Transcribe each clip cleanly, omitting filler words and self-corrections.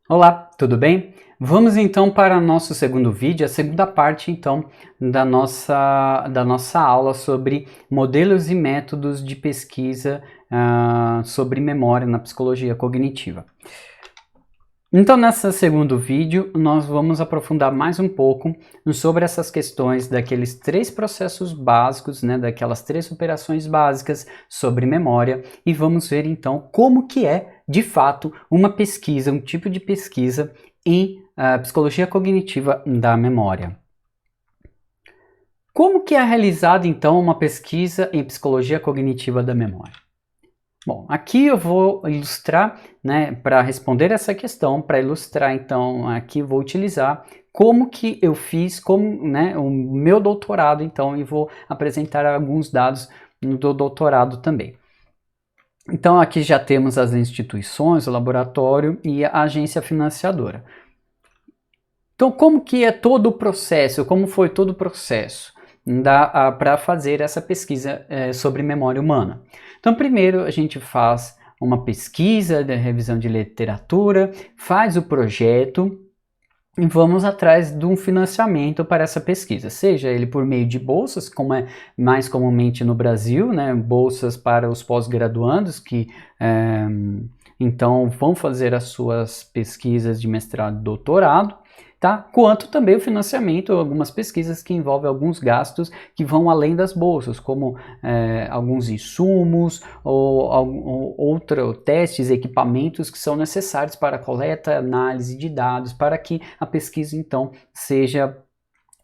Olá, tudo bem? Vamos então para nosso segundo vídeo, a segunda parte então da nossa aula sobre modelos e métodos de pesquisa sobre memória na psicologia cognitiva. Então, nesse segundo vídeo, nós vamos aprofundar mais um pouco sobre essas questões daqueles três processos básicos, né, daquelas três operações básicas sobre memória e vamos ver então como que é, de fato, uma pesquisa, um tipo de pesquisa em psicologia cognitiva da memória. Como que é realizada então uma pesquisa em psicologia cognitiva da memória? Bom, aqui eu vou ilustrar, né, para responder essa questão, para ilustrar, então, aqui vou utilizar como que eu fiz, né, o meu doutorado, então, e vou apresentar alguns dados do doutorado também. Então, aqui já temos as instituições, o laboratório e a agência financiadora. Então, como que é todo o processo, como foi todo o processo para fazer essa pesquisa sobre memória humana? Então, primeiro a gente faz uma pesquisa de revisão de literatura, faz o projeto e vamos atrás de um financiamento para essa pesquisa, seja ele por meio de bolsas, como é mais comumente no Brasil, né, bolsas para os pós-graduandos que então vão fazer as suas pesquisas de mestrado e doutorado, tá? Quanto também o financiamento, algumas pesquisas que envolvem alguns gastos que vão além das bolsas, como alguns insumos ou outros testes, equipamentos que são necessários para a coleta, análise de dados, para que a pesquisa então seja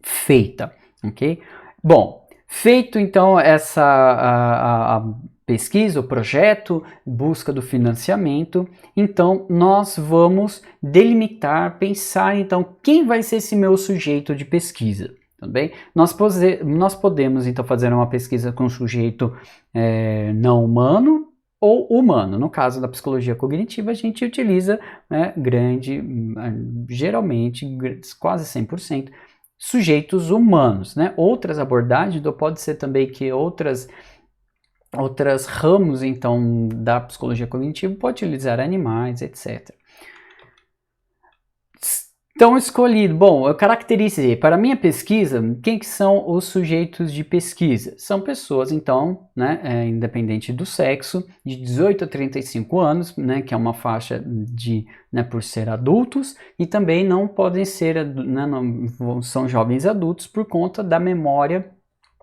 feita, ok? Bom, feito então essa a pesquisa, o projeto, busca do financiamento, então nós vamos delimitar, pensar então quem vai ser esse meu sujeito de pesquisa. Também nós podemos então fazer uma pesquisa com sujeito não humano ou humano. No caso da psicologia cognitiva, a gente utiliza geralmente quase 100%, sujeitos humanos, né? Outras abordagens, pode ser também que outras ramos, então, da psicologia cognitiva pode utilizar animais, etc. Então, escolhido, bom, eu caracterizei para a minha pesquisa, quem que são os sujeitos de pesquisa? São pessoas, então, né, independente do sexo, de 18 a 35 anos, né, que é uma faixa de, né, por ser adultos, e também não podem ser, né, não, são jovens adultos por conta da memória.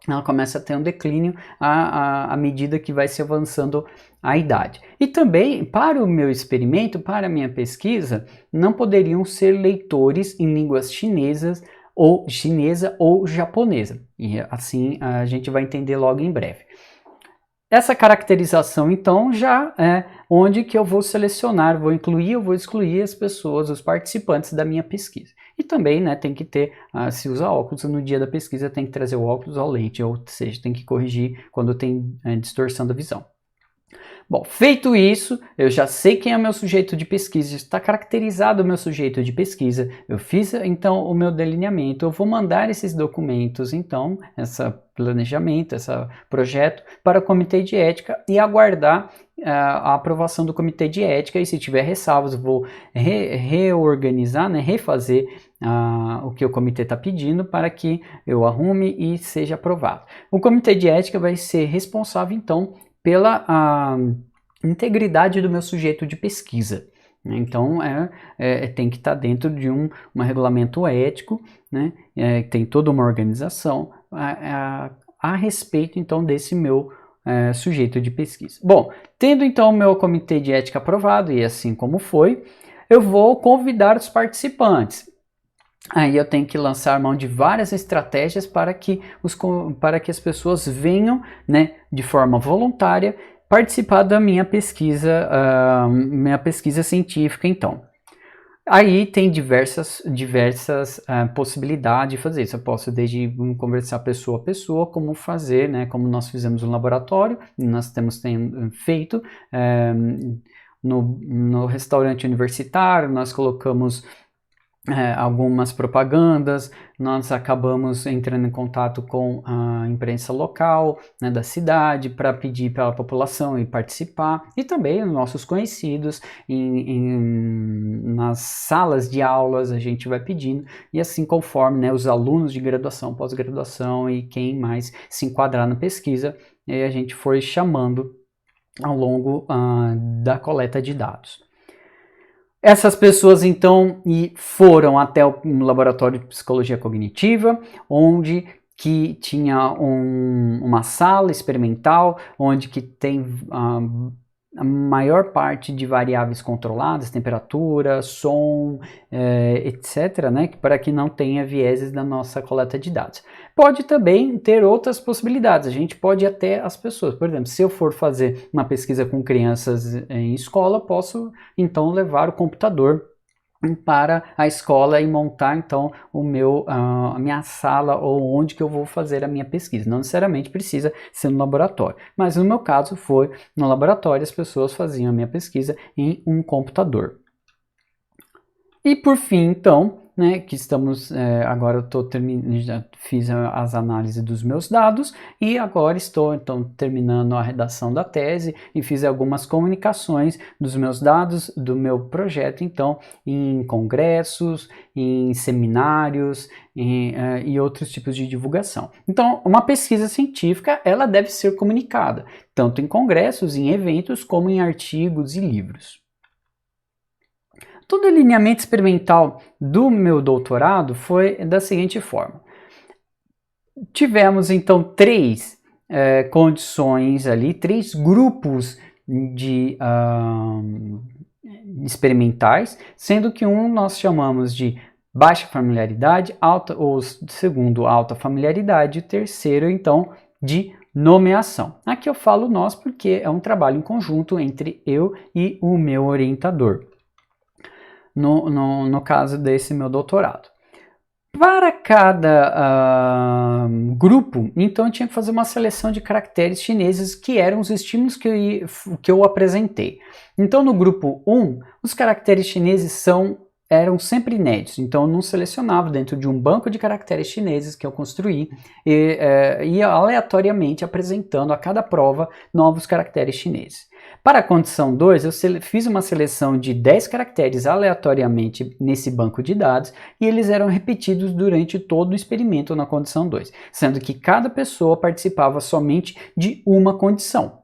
Ela começa a ter um declínio à medida que vai se avançando a idade. E também, para o meu experimento, para a minha pesquisa, não poderiam ser leitores em línguas chinesas ou chinesa ou japonesa. E assim a gente vai entender logo em breve. Essa caracterização, então, já é onde que eu vou selecionar, vou incluir ou vou excluir as pessoas, os participantes da minha pesquisa. E também, né, tem que ter, se usa óculos, no dia da pesquisa tem que trazer o óculos ou lente, ou seja, tem que corrigir quando tem distorção da visão. Bom, feito isso, eu já sei quem é o meu sujeito de pesquisa, está caracterizado o meu sujeito de pesquisa, eu fiz então o meu delineamento, eu vou mandar esses documentos, então, esse planejamento, esse projeto, para o comitê de ética e aguardar a aprovação do comitê de ética, e se tiver ressalvas, eu vou reorganizar, né, refazer o que o comitê está pedindo para que eu arrume e seja aprovado. O comitê de ética vai ser responsável, então, pela integridade do meu sujeito de pesquisa. Então, tem que estar dentro de um regulamento ético, né? Tem toda uma organização a respeito, então, desse meu sujeito de pesquisa. Bom, tendo, então, o meu comitê de ética aprovado, e assim como foi, eu vou convidar os participantes. Aí eu tenho que lançar mão de várias estratégias para que as pessoas venham, né, de forma voluntária participar da minha pesquisa científica, então. Aí tem diversas possibilidades de fazer isso. Eu posso desde conversar pessoa a pessoa, como fazer, né, como nós fizemos no laboratório, nós temos feito no restaurante universitário, nós colocamos algumas propagandas, nós acabamos entrando em contato com a imprensa local, né, da cidade, para pedir para a população ir participar, e também nossos conhecidos nas salas de aulas, a gente vai pedindo, e assim conforme, né, os alunos de graduação, pós-graduação e quem mais se enquadrar na pesquisa, a gente foi chamando ao longo da coleta de dados. Essas pessoas então foram até o laboratório de psicologia cognitiva, onde que tinha uma sala experimental, onde que tem a maior parte de variáveis controladas, temperatura, som, etc., né, para que não tenha vieses na nossa coleta de dados. Pode também ter outras possibilidades, a gente pode ir até as pessoas. Por exemplo, se eu for fazer uma pesquisa com crianças em escola, posso então levar o computador para a escola e montar então a minha sala ou onde que eu vou fazer a minha pesquisa. Não necessariamente precisa ser no laboratório, mas no meu caso foi no laboratório, as pessoas faziam a minha pesquisa em um computador. E por fim, então, né, que estamos, agora eu estou terminando, já fiz as análises dos meus dados e agora estou então terminando a redação da tese e fiz algumas comunicações dos meus dados do meu projeto, então, em congressos, em seminários e outros tipos de divulgação. Então, uma pesquisa científica, ela deve ser comunicada, tanto em congressos, em eventos, como em artigos e livros. Todo o alinhamento experimental do meu doutorado foi da seguinte forma. Tivemos então três condições ali, três grupos de experimentais, sendo que um nós chamamos de baixa familiaridade, o segundo alta familiaridade, e o terceiro então de nomeação. Aqui eu falo nós porque é um trabalho em conjunto entre eu e o meu orientador. No caso desse meu doutorado. Para cada grupo, então eu tinha que fazer uma seleção de caracteres chineses que eram os estímulos que eu apresentei. Então no grupo 1, os caracteres chineses eram sempre inéditos, então eu não selecionava dentro de um banco de caracteres chineses que eu construí e ia aleatoriamente apresentando a cada prova novos caracteres chineses. Para a condição 2, eu fiz uma seleção de 10 caracteres aleatoriamente nesse banco de dados e eles eram repetidos durante todo o experimento na condição 2, sendo que cada pessoa participava somente de uma condição.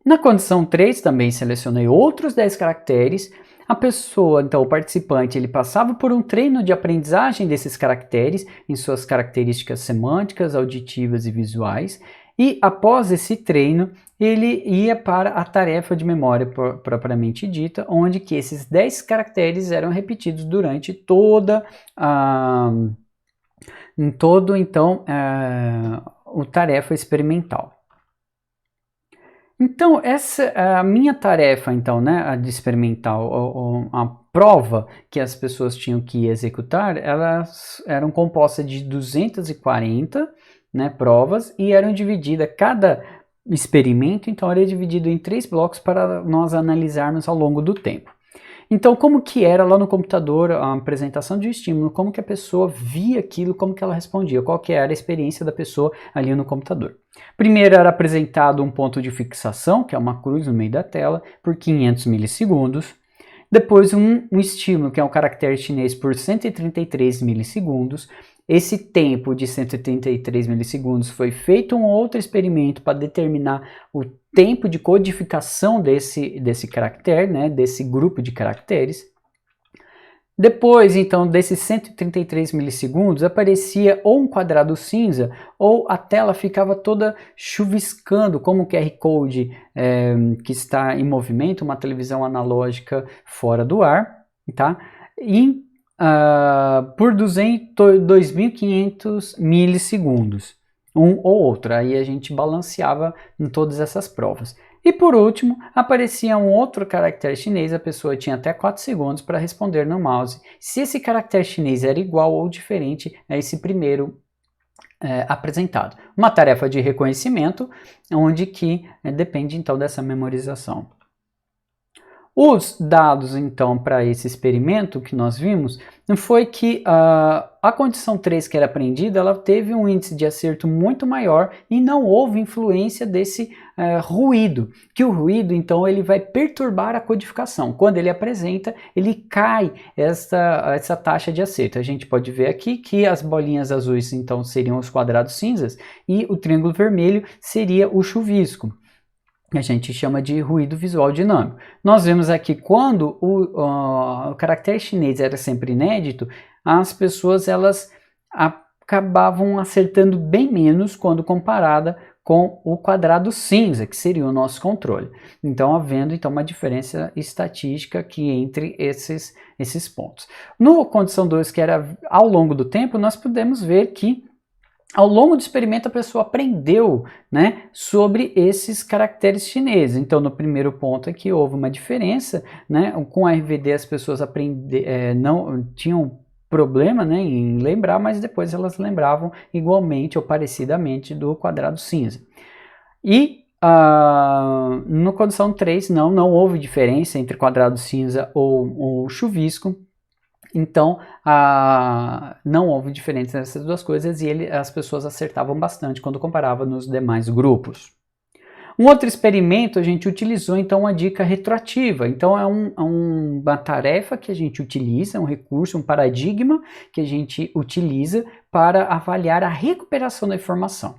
Na condição 3, também selecionei outros 10 caracteres. A pessoa, então o participante, ele passava por um treino de aprendizagem desses caracteres em suas características semânticas, auditivas e visuais. E após esse treino, ele ia para a tarefa de memória propriamente dita, onde que esses 10 caracteres eram repetidos durante toda a tarefa experimental. Então, essa a minha tarefa, então, né, a de experimental, a prova que as pessoas tinham que executar, elas eram compostas de 240, né, provas e eram divididas, cada experimento, então, era dividido em 3 blocos para nós analisarmos ao longo do tempo. Então, como que era lá no computador a apresentação de um estímulo, como que a pessoa via aquilo, como que ela respondia, qual que era a experiência da pessoa ali no computador. Primeiro era apresentado um ponto de fixação, que é uma cruz no meio da tela, por 500 milissegundos. Depois um estímulo, que é um caractere chinês, por 133 milissegundos. Esse tempo de 133 milissegundos foi feito um outro experimento para determinar o tempo de codificação desse caractere, né, desse grupo de caracteres. Depois, então, desses 133 milissegundos, aparecia ou um quadrado cinza ou a tela ficava toda chuviscando, como o QR Code que está em movimento, uma televisão analógica fora do ar, tá? E por 2.500 milissegundos, um ou outro. Aí a gente balanceava em todas essas provas. E por último, aparecia um outro caractere chinês, a pessoa tinha até 4 segundos para responder no mouse se esse caractere chinês era igual ou diferente a esse primeiro apresentado. Uma tarefa de reconhecimento, onde que depende então dessa memorização. Os dados, então, para esse experimento que nós vimos, foi que a condição 3 que era aprendida, ela teve um índice de acerto muito maior e não houve influência desse ruído, que o ruído, então, ele vai perturbar a codificação. Quando ele apresenta, ele cai essa taxa de acerto. A gente pode ver aqui que as bolinhas azuis, então, seriam os quadrados cinzas e o triângulo vermelho seria o chuvisco. A gente chama de ruído visual dinâmico. Nós vemos aqui quando o caractere chinês era sempre inédito, as pessoas elas acabavam acertando bem menos quando comparada com o quadrado cinza, que seria o nosso controle. Então, havendo então uma diferença estatística aqui entre esses pontos. No condição 2, que era ao longo do tempo, nós podemos ver que ao longo do experimento a pessoa aprendeu, né, sobre esses caracteres chineses. Então, no primeiro ponto aqui houve uma diferença, né, com a RVD as pessoas não tinham problema, né, em lembrar, mas depois elas lembravam igualmente ou parecidamente do quadrado cinza. E no condição 3 não houve diferença entre quadrado cinza ou chuvisco. Então, não houve diferença nessas duas coisas e as pessoas acertavam bastante quando comparava nos demais grupos. Um outro experimento, a gente utilizou então uma dica retroativa. Então, é uma tarefa que a gente utiliza, um recurso, um paradigma que a gente utiliza para avaliar a recuperação da informação.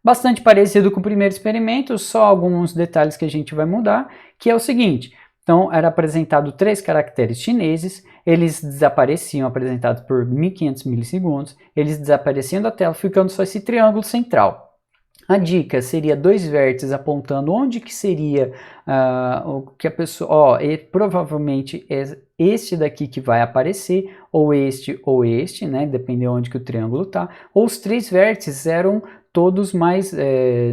Bastante parecido com o primeiro experimento, só alguns detalhes que a gente vai mudar, que é o seguinte. Então, era apresentado 3 caracteres chineses, eles desapareciam apresentados por 1500 milissegundos, eles desapareciam da tela, ficando só esse triângulo central. A dica seria 2 vértices apontando onde que seria o que a pessoa... provavelmente é este daqui que vai aparecer, ou este, né? Dependendo onde que o triângulo está. Ou os 3 vértices eram todos mais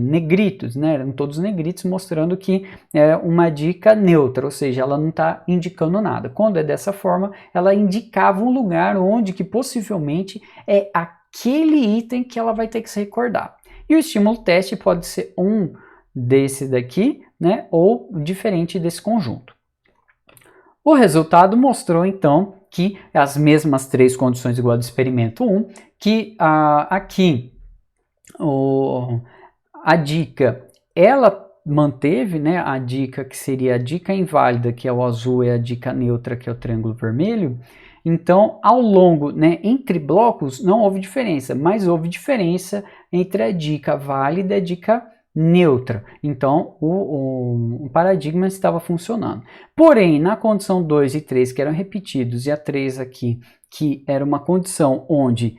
negritos, né? Eram todos negritos, mostrando que é uma dica neutra, ou seja, ela não está indicando nada. Quando é dessa forma, ela indicava um lugar onde que possivelmente é aquele item que ela vai ter que se recordar. E o estímulo teste pode ser um desse daqui, né? Ou diferente desse conjunto. O resultado mostrou então que as mesmas 3 condições igual ao do experimento 1, que aqui a dica, ela manteve, né, a dica que seria a dica inválida, que é o azul, e a dica neutra, que é o triângulo vermelho. Então, ao longo, né, entre blocos, não houve diferença, mas houve diferença entre a dica válida e a dica neutra. Então, o paradigma estava funcionando. Porém, na condição 2 e 3, que eram repetidos, e a 3 aqui, que era uma condição onde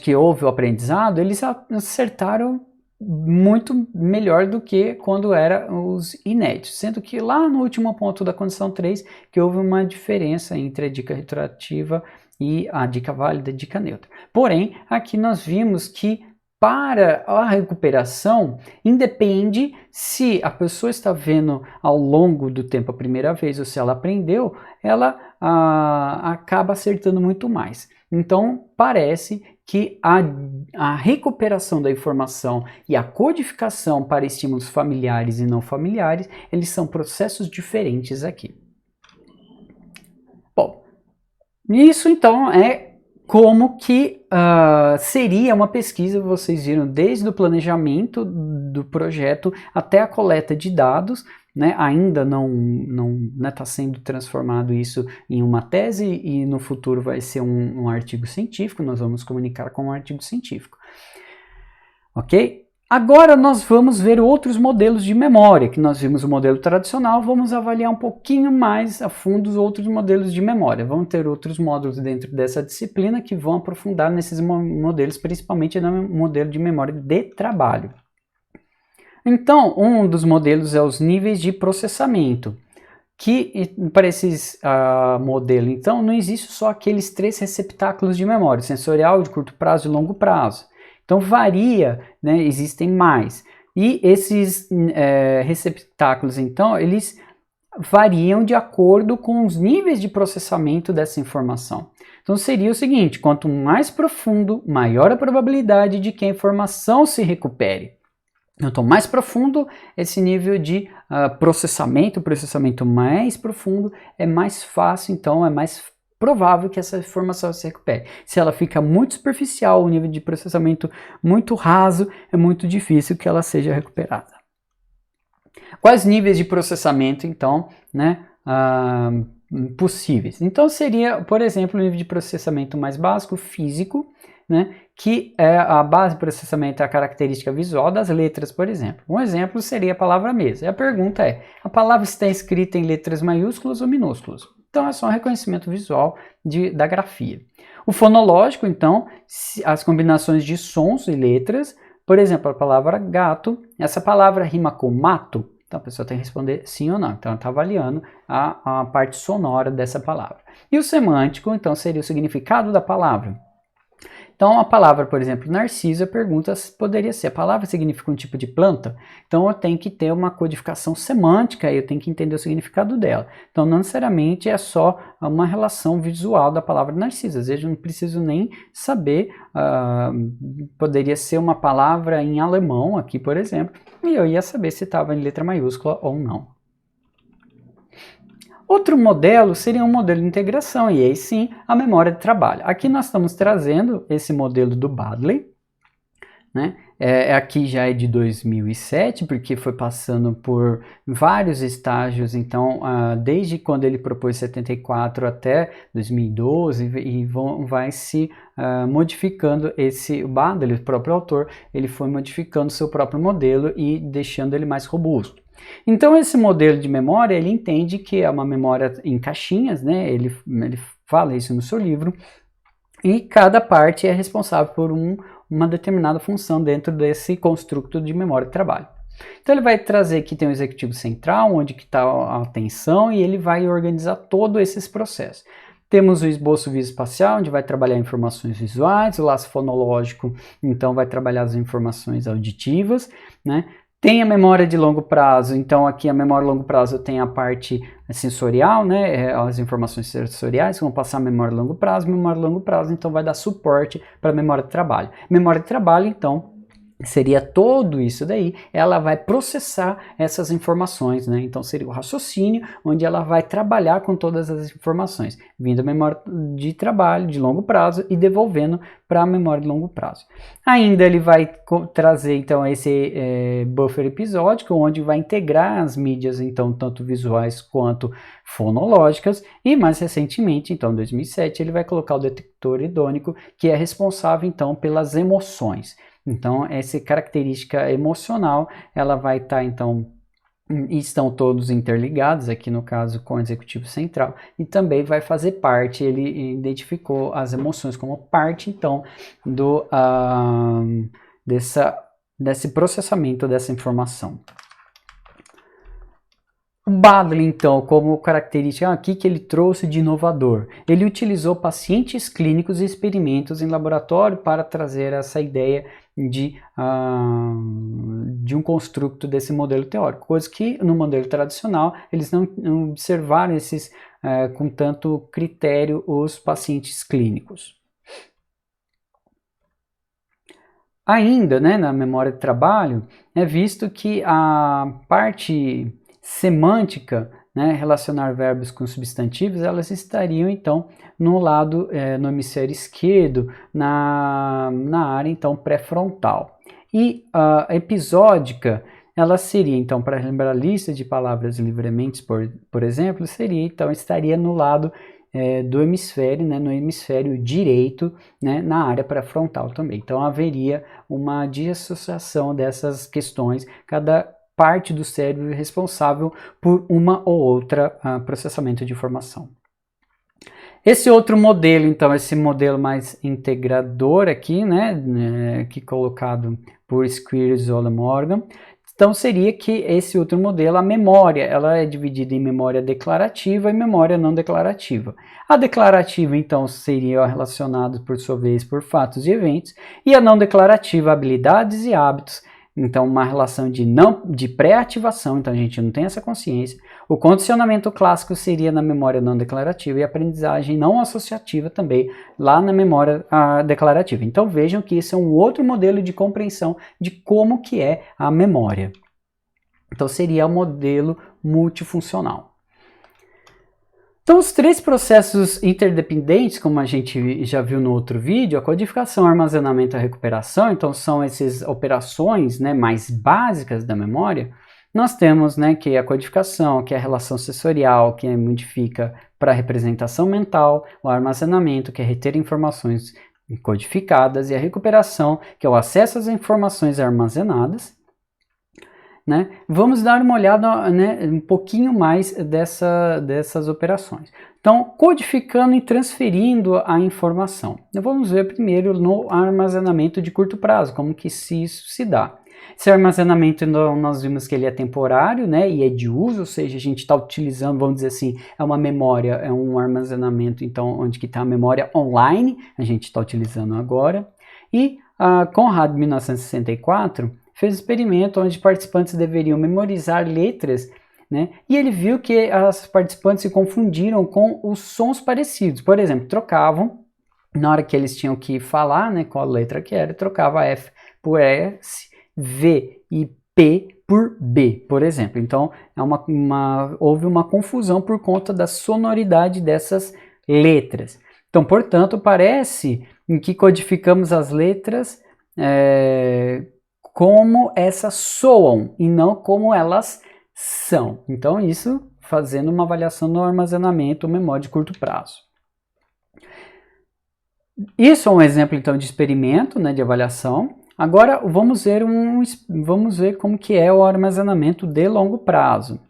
que houve o aprendizado, eles acertaram muito melhor do que quando eram os inéditos, sendo que lá no último ponto da condição 3, que houve uma diferença entre a dica retroativa e a dica válida e a dica neutra. Porém, aqui nós vimos que para a recuperação, independe se a pessoa está vendo ao longo do tempo a primeira vez ou se ela aprendeu, ela acaba acertando muito mais. Então, parece que a recuperação da informação e a codificação para estímulos familiares e não familiares, eles são processos diferentes aqui. Bom, isso então é como que seria uma pesquisa, vocês viram, desde o planejamento do projeto até a coleta de dados, né? Ainda não está sendo transformado isso em uma tese e no futuro vai ser um artigo científico, nós vamos comunicar com um artigo científico. Ok? Agora nós vamos ver outros modelos de memória, que nós vimos o modelo tradicional, vamos avaliar um pouquinho mais a fundo os outros modelos de memória. Vamos ter outros módulos dentro dessa disciplina que vão aprofundar nesses modelos, principalmente no modelo de memória de trabalho. Então, um dos modelos é os níveis de processamento, que para esses modelos, então, não existe só aqueles 3 receptáculos de memória, sensorial, de curto prazo e longo prazo. Então, varia, né, existem mais. E esses receptáculos, então, eles variam de acordo com os níveis de processamento dessa informação. Então, seria o seguinte, quanto mais profundo, maior a probabilidade de que a informação se recupere. Então, mais profundo, esse nível de processamento mais profundo, é mais fácil, então é mais provável que essa informação se recupere. Se ela fica muito superficial, o nível de processamento muito raso, é muito difícil que ela seja recuperada. Quais níveis de processamento, então, né, possíveis? Então, seria, por exemplo, o nível de processamento mais básico, físico, né, que é a base de processamento é a característica visual das letras, por exemplo. Um exemplo seria a palavra mesa. E a pergunta é, a palavra está escrita em letras maiúsculas ou minúsculas? Então, é só um reconhecimento visual da grafia. O fonológico, então, as combinações de sons e letras, por exemplo, a palavra gato, essa palavra rima com mato, então a pessoa tem que responder sim ou não. Então ela está avaliando a parte sonora dessa palavra. E o semântico, então, seria o significado da palavra. Então a palavra, por exemplo, narciso, a pergunta poderia ser, a palavra significa um tipo de planta? Então eu tenho que ter uma codificação semântica e eu tenho que entender o significado dela. Então não necessariamente é só uma relação visual da palavra narciso, às vezes eu não preciso nem saber, poderia ser uma palavra em alemão aqui, por exemplo, e eu ia saber se estava em letra maiúscula ou não. Outro modelo seria um modelo de integração, e aí sim a memória de trabalho. Aqui nós estamos trazendo esse modelo do Baddeley, né? Aqui já é de 2007, porque foi passando por vários estágios, então desde quando ele propôs 74 até 2012, e vai se modificando o Baddeley, o próprio autor, ele foi modificando seu próprio modelo e deixando ele mais robusto. Então esse modelo de memória, ele entende que é uma memória em caixinhas, né? Ele fala isso no seu livro, e cada parte é responsável por uma determinada função dentro desse construto de memória de trabalho. Então ele vai trazer que tem o executivo central, onde está a atenção, e ele vai organizar todos esses processos. Temos o esboço visoespacial, onde vai trabalhar informações visuais, o laço fonológico, então vai trabalhar as informações auditivas, né? Tem a memória de longo prazo, então aqui a memória de longo prazo tem a parte sensorial, né, as informações sensoriais vão passar a memória de longo prazo então vai dar suporte para a memória de trabalho. Memória de trabalho, então, seria tudo isso daí, ela vai processar essas informações, né? Então seria o raciocínio, onde ela vai trabalhar com todas as informações, vindo da memória de trabalho de longo prazo e devolvendo para a memória de longo prazo. Ainda ele vai trazer então esse buffer episódico, onde vai integrar as mídias, então tanto visuais quanto fonológicas, e mais recentemente, então em 2007, ele vai colocar o detector hedônico, que é responsável então pelas emoções. Então, essa característica emocional, ela vai estar, então, estão todos interligados, aqui no caso com o executivo central, e também vai fazer parte, ele identificou as emoções como parte, então, desse processamento dessa informação. O Baddeley, então, como característica, aqui que ele trouxe de inovador, ele utilizou pacientes clínicos e experimentos em laboratório para trazer essa ideia de um construto desse modelo teórico, coisa que no modelo tradicional eles não observaram com tanto critério os pacientes clínicos. Ainda, né, na memória de trabalho, é visto que a parte semântica, né, relacionar verbos com substantivos, elas estariam então no lado, no hemisfério esquerdo, na área então pré-frontal. E a episódica, ela seria então, para lembrar a lista de palavras livremente, por exemplo, seria então, estaria no lado do hemisfério, né, no hemisfério direito, né, na área pré-frontal também. Então haveria uma dissociação dessas questões, cada parte do cérebro responsável por uma ou outra processamento de informação. Esse outro modelo, então, esse modelo mais integrador aqui, né, que colocado por Squire, Zola e Morgan, então seria que esse outro modelo, a memória, ela é dividida em memória declarativa e memória não declarativa. A declarativa, então, seria relacionada, por sua vez, por fatos e eventos, e a não declarativa, habilidades e hábitos, então uma relação de pré-ativação, então a gente não tem essa consciência. O condicionamento clássico seria na memória não declarativa e a aprendizagem não associativa também lá na memória declarativa. Então vejam que esse é um outro modelo de compreensão de como que é a memória. Então seria o modelo multifuncional. Então, os três processos interdependentes, como a gente já viu no outro vídeo, a codificação, armazenamento e a recuperação, então são essas operações, né, mais básicas da memória. Nós temos, né, que é a codificação, que é a relação sensorial, que modifica para a representação mental, o armazenamento, que é reter informações codificadas, e a recuperação, que é o acesso às informações armazenadas. Né? Vamos dar uma olhada, né, um pouquinho mais dessas operações. Então, codificando e transferindo a informação. Vamos ver primeiro no armazenamento de curto prazo, como que isso se dá. Esse armazenamento, nós vimos que ele é temporário, né, e é de uso, ou seja, a gente está utilizando, vamos dizer assim, é uma memória, é um armazenamento, então, onde que está a memória online, a gente está utilizando agora. E Conrad, 1964, fez um experimento onde participantes deveriam memorizar letras, né? E ele viu que as participantes se confundiram com os sons parecidos. Por exemplo, trocavam, na hora que eles tinham que falar, né, qual letra que era, trocava F por S, V e P por B, por exemplo. Então, houve uma confusão por conta da sonoridade dessas letras. Então, portanto, parece que codificamos as letras como essas soam e não como elas são. Então, isso fazendo uma avaliação no armazenamento memória de curto prazo. Isso é um exemplo, então, de experimento, né, de avaliação. Agora, vamos ver como que é o armazenamento de longo prazo.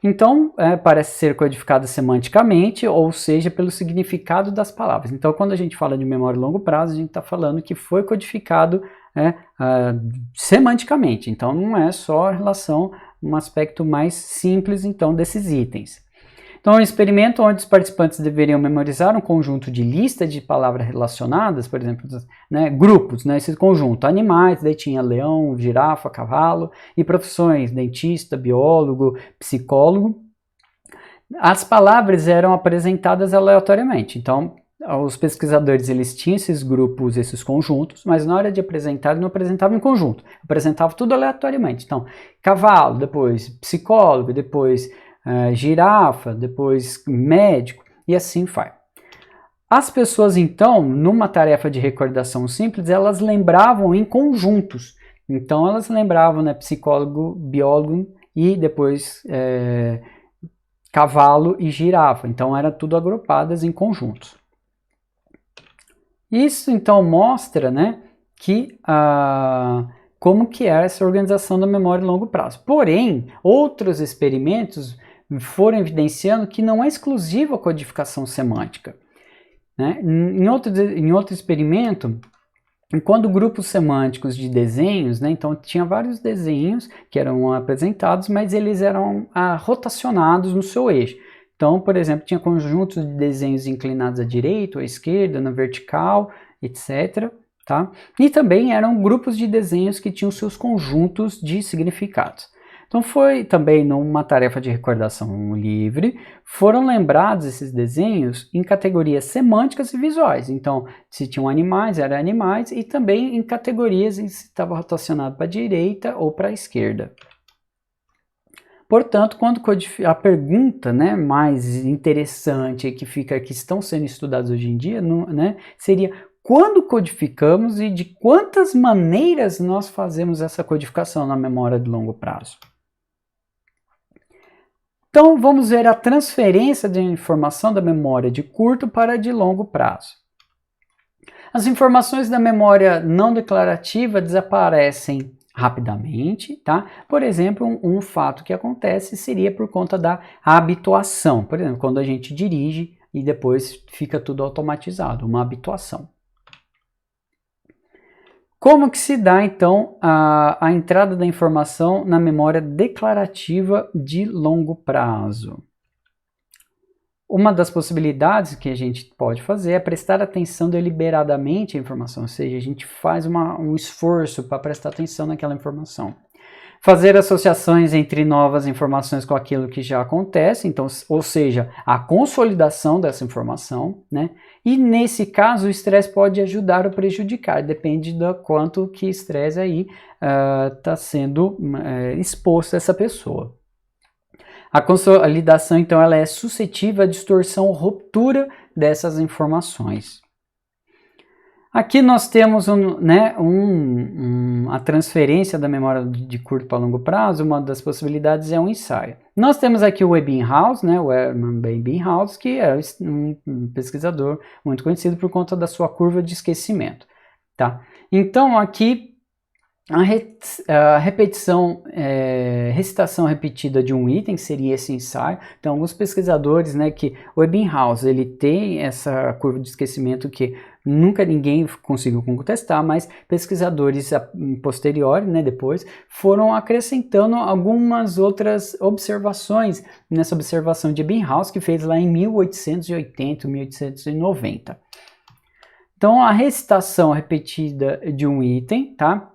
Então, parece ser codificado semanticamente, ou seja, pelo significado das palavras. Então, quando a gente fala de memória de longo prazo, a gente está falando que foi codificado semanticamente. Então, não é só a relação, um aspecto mais simples, então, desses itens. Então, um experimento onde os participantes deveriam memorizar um conjunto de lista de palavras relacionadas, por exemplo, né, grupos, né, esse conjunto, animais, daí tinha leão, girafa, cavalo, e profissões, dentista, biólogo, psicólogo. As palavras eram apresentadas aleatoriamente, então os pesquisadores eles tinham esses grupos, esses conjuntos, mas na hora de apresentar, não apresentavam em conjunto, apresentavam tudo aleatoriamente. Então, cavalo, depois psicólogo, depois girafa, depois médico, e assim vai. As pessoas, então, numa tarefa de recordação simples, elas lembravam em conjuntos. Então, elas lembravam, né, psicólogo, biólogo e depois cavalo e girafa. Então, era tudo agrupadas em conjuntos. Isso, então, mostra, né, que como que é essa organização da memória a longo prazo. Porém, outros experimentos foram evidenciando que não é exclusiva a codificação semântica. Né? Em outro experimento, quando grupos semânticos de desenhos, né, então tinha vários desenhos que eram apresentados, mas eles eram rotacionados no seu eixo. Então, por exemplo, tinha conjuntos de desenhos inclinados à direita ou à esquerda, na vertical, etc. Tá? E também eram grupos de desenhos que tinham seus conjuntos de significados. Então foi também numa tarefa de recordação livre, foram lembrados esses desenhos em categorias semânticas e visuais. Então, se tinham animais, eram animais, e também em categorias em se estava rotacionado para a direita ou para a esquerda. Portanto, quando a pergunta, né, mais interessante que estão sendo estudadas hoje em dia, né, seria: quando codificamos e de quantas maneiras nós fazemos essa codificação na memória de longo prazo? Então, vamos ver a transferência de informação da memória de curto para de longo prazo. As informações da memória não declarativa desaparecem rapidamente, tá? Por exemplo, um fato que acontece seria por conta da habituação. Por exemplo, quando a gente dirige e depois fica tudo automatizado, uma habituação. Como que se dá, então, a entrada da informação na memória declarativa de longo prazo? Uma das possibilidades que a gente pode fazer é prestar atenção deliberadamente à informação, ou seja, a gente faz um esforço para prestar atenção naquela informação. Fazer associações entre novas informações com aquilo que já acontece, então, ou seja, a consolidação dessa informação, né? E nesse caso o estresse pode ajudar ou prejudicar, depende do quanto que estresse aí está sendo exposto a essa pessoa. A consolidação, então, ela é suscetível à distorção ou ruptura dessas informações. Aqui nós temos a transferência da memória de curto para longo prazo. Uma das possibilidades é um ensaio. Nós temos aqui o Ebbinghaus, o Hermann Ebbinghaus, que é um pesquisador muito conhecido por conta da sua curva de esquecimento. Tá? Então aqui a recitação repetida de um item seria esse ensaio. Então, alguns pesquisadores, que o Ebbinghaus, ele tem essa curva de esquecimento que nunca ninguém conseguiu contestar, mas pesquisadores posteriores, depois, foram acrescentando algumas outras observações nessa observação de Ebbinghaus, que fez lá em 1880, 1890. Então, a recitação repetida de um item, tá?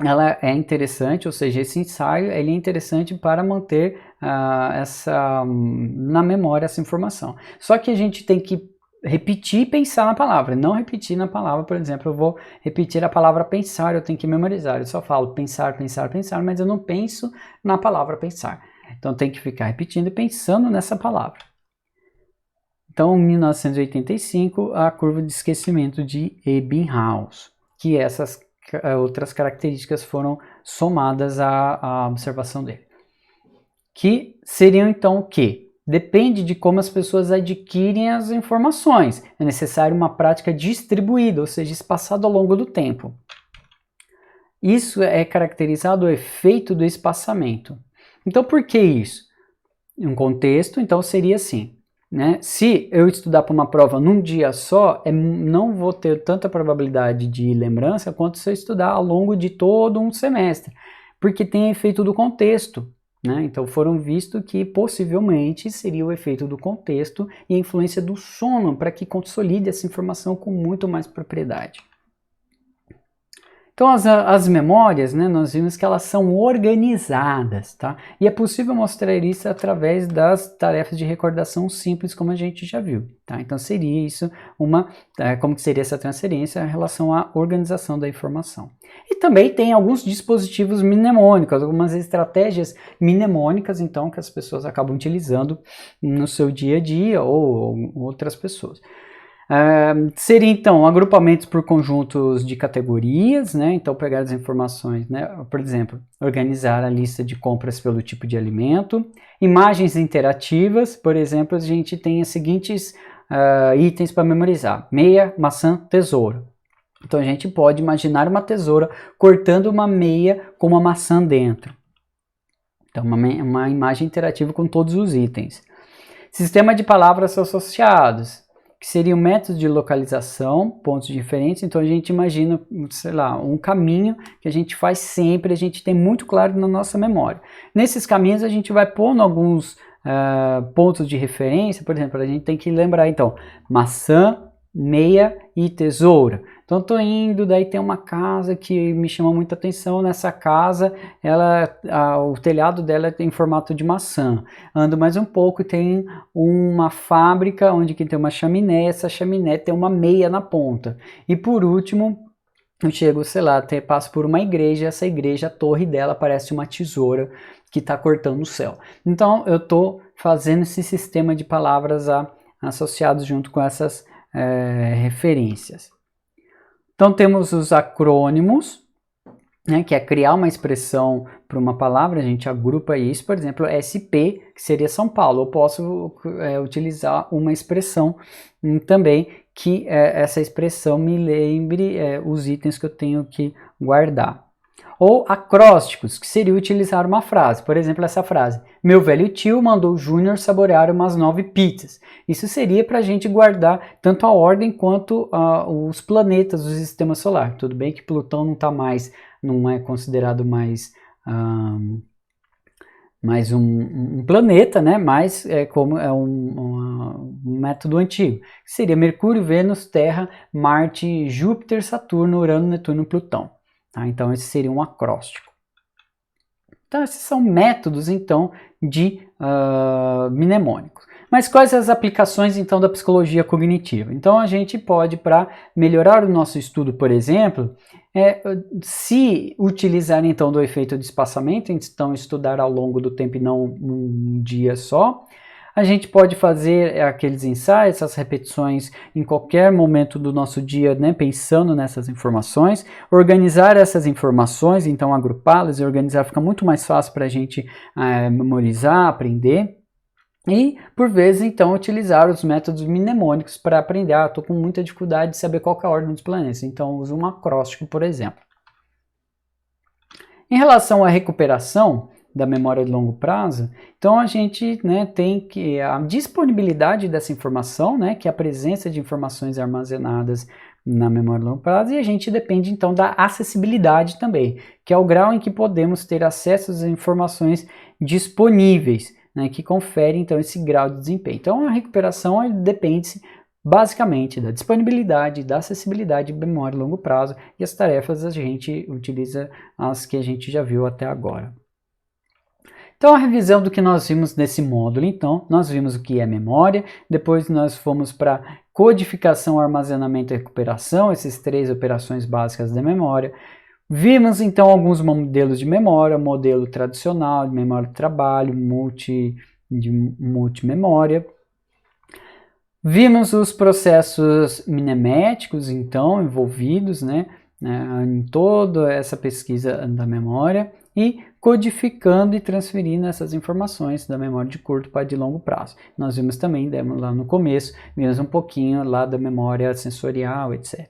Ela é interessante, ou seja, esse ensaio ele é interessante para manter na memória essa informação. Só que a gente tem que repetir e pensar na palavra, não repetir na palavra. Por exemplo, eu vou repetir a palavra pensar, eu tenho que memorizar, eu só falo pensar, pensar, pensar, mas eu não penso na palavra pensar. Então tem que ficar repetindo e pensando nessa palavra. Então, em 1985, a curva de esquecimento de Ebbinghaus, que essas outras características foram somadas à observação dele. Que seriam então o quê? Depende de como as pessoas adquirem as informações. É necessário uma prática distribuída, ou seja, espaçada ao longo do tempo. Isso é caracterizado o efeito do espaçamento. Então, por que isso? Um contexto, então, seria assim. Se eu estudar para uma prova num dia só, não vou ter tanta probabilidade de lembrança quanto se eu estudar ao longo de todo um semestre, porque tem efeito do contexto. Então foram visto que possivelmente seria o efeito do contexto e a influência do sono para que consolide essa informação com muito mais propriedade. Então as memórias, nós vimos que elas são organizadas, tá? E é possível mostrar isso através das tarefas de recordação simples, como a gente já viu, tá? Então seria isso como que seria essa transferência em relação à organização da informação. E também tem alguns dispositivos mnemônicos, algumas estratégias mnemônicas, então, que as pessoas acabam utilizando no seu dia a dia ou outras pessoas. Seria então agrupamentos por conjuntos de categorias, então pegar as informações, por exemplo, organizar a lista de compras pelo tipo de alimento, imagens interativas, por exemplo, a gente tem os seguintes itens para memorizar: meia, maçã, tesoura. Então a gente pode imaginar uma tesoura cortando uma meia com uma maçã dentro. Então uma imagem interativa com todos os itens. Sistema de palavras associados, que seriam métodos de localização, pontos diferentes. Então a gente imagina, um caminho que a gente faz sempre, a gente tem muito claro na nossa memória. Nesses caminhos a gente vai pondo alguns pontos de referência. Por exemplo, a gente tem que lembrar então, maçã, meia e tesoura. Então estou indo, daí tem uma casa que me chama muita atenção. Nessa casa, o telhado dela tem formato de maçã. Ando mais um pouco e tem uma fábrica onde tem uma chaminé. Essa chaminé tem uma meia na ponta. E por último, eu chego, passo por uma igreja. Essa igreja, a torre dela parece uma tesoura que está cortando o céu. Então eu estou fazendo esse sistema de palavras associados junto com essas referências. Então temos os acrônimos, que é criar uma expressão para uma palavra, a gente agrupa isso. Por exemplo, SP, que seria São Paulo. Eu posso utilizar uma expressão também que essa expressão me lembre os itens que eu tenho que guardar. Ou acrósticos, que seria utilizar uma frase. Por exemplo, essa frase: meu velho tio mandou o Júnior saborear umas 9 pizzas. Isso seria para a gente guardar tanto a ordem quanto os planetas do sistema solar. Tudo bem que Plutão não é considerado mais mais um planeta, né? Mas como é um método antigo. Seria Mercúrio, Vênus, Terra, Marte, Júpiter, Saturno, Urano, Netuno e Plutão. Tá? Então esse seria um acróstico. Então esses são métodos então de mnemônicos. Mas quais as aplicações então da psicologia cognitiva? Então a gente pode, para melhorar o nosso estudo, por exemplo, se utilizar então do efeito de espaçamento, então estudar ao longo do tempo e não um dia só, a gente pode fazer aqueles ensaios, essas repetições em qualquer momento do nosso dia, né, pensando nessas informações, organizar essas informações, então agrupá-las e organizar fica muito mais fácil para a gente memorizar, aprender. E, por vezes, então, utilizar os métodos mnemônicos para aprender. Estou com muita dificuldade de saber qual é a ordem dos planetas, então uso um acróstico, por exemplo. Em relação à recuperação da memória de longo prazo, então a gente, né, tem que a disponibilidade dessa informação, né, que é a presença de informações armazenadas na memória de longo prazo, e a gente depende então da acessibilidade também, que é o grau em que podemos ter acesso às informações disponíveis, né, que confere então esse grau de desempenho. Então a recuperação depende basicamente da disponibilidade, da acessibilidade de memória a longo prazo, e as tarefas a gente utiliza as que a gente já viu até agora. Então a revisão do que nós vimos nesse módulo, então, nós vimos o que é memória, depois nós fomos para codificação, armazenamento e recuperação, essas 3 operações básicas da memória. Vimos então alguns modelos de memória, modelo tradicional de memória de trabalho, multimemória. Vimos os processos mneméticos então envolvidos, né, em toda essa pesquisa da memória e codificando e transferindo essas informações da memória de curto para de longo prazo. Nós vimos também, lá no começo, vimos um pouquinho lá da memória sensorial, etc.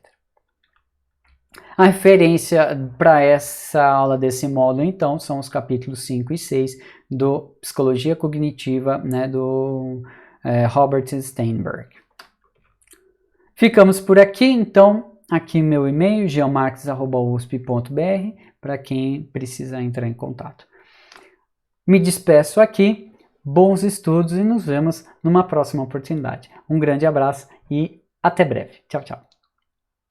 A referência para essa aula desse módulo, então, são os capítulos 5 e 6 do Psicologia Cognitiva, né, do Robert Sternberg. Ficamos por aqui, então, aqui meu e-mail, geomarques@usp.br, para quem precisar entrar em contato. Me despeço aqui, bons estudos e nos vemos numa próxima oportunidade. Um grande abraço e até breve. Tchau, tchau.